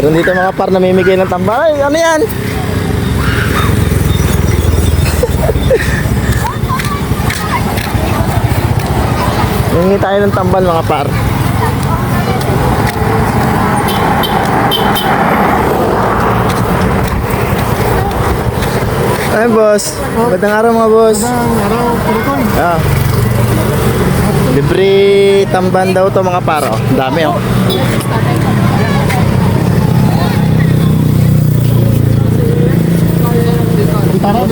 Meron dito mga par namimigay ng tambal. Ay, ano yan? Hingi tayo ng tambal mga par. Ay boss, magandang araw mga boss. Magandang araw, Purikon. Ah. Libre tamban daw to mga par. Oh. Dami oh. Bitaran.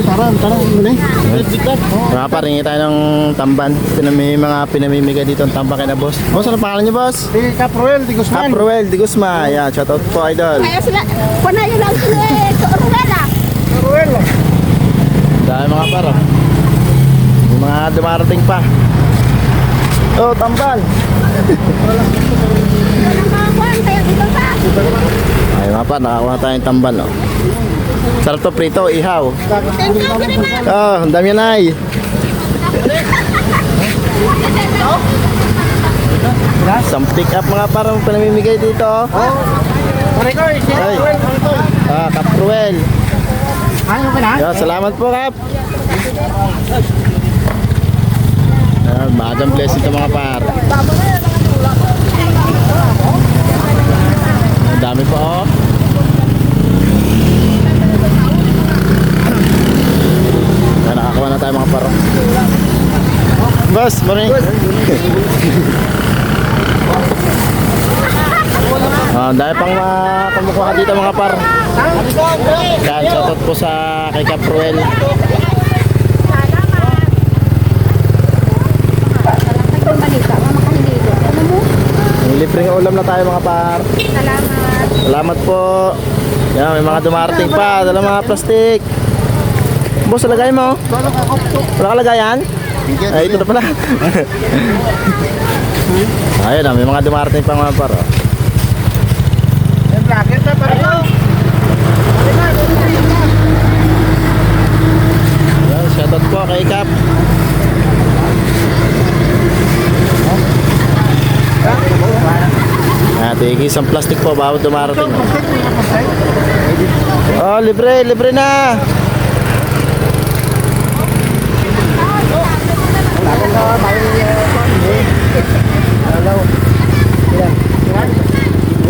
Mga par, hingi tayo ng tamban. May mga pinamimigay dito ng tamban kay na boss. Boss, ano pangalan niyo boss? Si Caproel de Guzman. Caproel de Guzman. Yan, shoutout po idol. Kaya sila, panayo lang sila eh, Orwella. Caproel. Dahil mga par. Oh. May mga dumarating pa. Oh, tambal. Walang mga kwan, kaya dito pa. Ay mga par, nakakuha tayong tambal. Oh. Sarap to prito, ihaw. Thank you very much. Oh, ang dami yan ay. Some pick up mga parang pinamimigay dito. Purikon, si Ay. Caproel. Kapruel. Ano ka na? Yo, salamat po Kap. Magang blessing ito mga par. Ang dami po oh. Nakakuha na tayo mga par. Boss, morning. Dahil pang kumukuha dito mga par. Yan, shoutout po sa kay Caproel. May libreng ulam na tayo mga par. Salamat. Salamat po. Yan, may mga dumarating pa. Dala mga plastic. Boss, lagay mo. Wala ka lagayan? Ay, ito na pala. Ayun, may mga dumarating pa mga par. Yung bracket na Purikon. Yan, shoutout po kay Cap. Tigis ang plastic po bawat dumarating. Oh, libre na.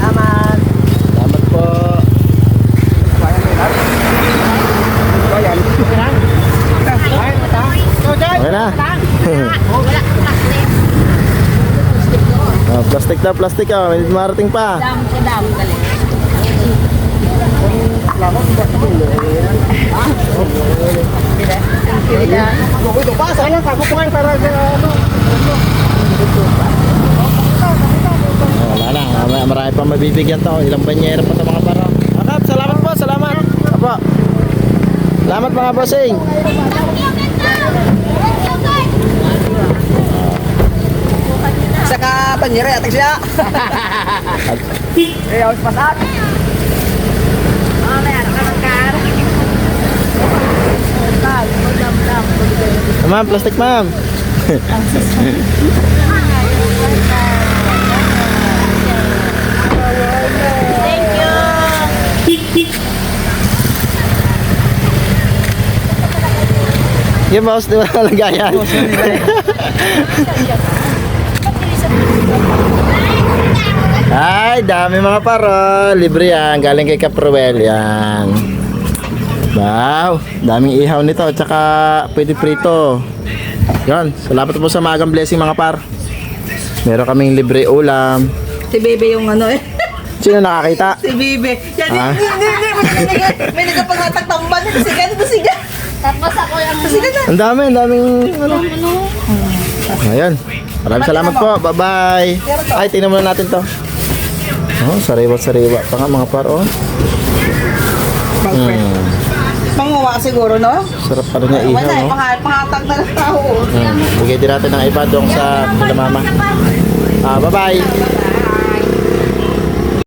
Salamat po. Okay na. Oh, plastic oh, may dumarating pa. Kadam, galing. Ito pa, saan lang kakukuhan para sa ano? Wala na, marami pa mabibigyan to. Ilang banyera pa sa mga paro. Akap, salamat po, salamat. Apo. Salamat mga bossing. Saka banyere, ating siya. Eh, awas pasat. Ma'am, plastic ma'am. Thank you. Yung boss, di ba lagayan? Ay, dami mga paro. Libre yan. Galing kay Caproel. Yan. Wow. Daming ihaw nito. Tsaka pwede prito. Yan. Salamat po sa magang blessing mga par. Meron kaming libre ulam. Si Bebe yung ano eh. Sino nakakita? Si Bebe. Yan, Ah. may nagpanghatak tamban. Sigan. Tapos ako yung Ang daming ano. Ayan. Maraming salamat po. Bye-bye. Ay, tingnan muna natin to. Oh, sariwa pa nga mga par. Oh. Panguwa siguro, no? Sarap pa rin niya ihaw, Wala, no? panghatak na ng tao. Bigay din natin ng iba doon sa mama. Bye-bye.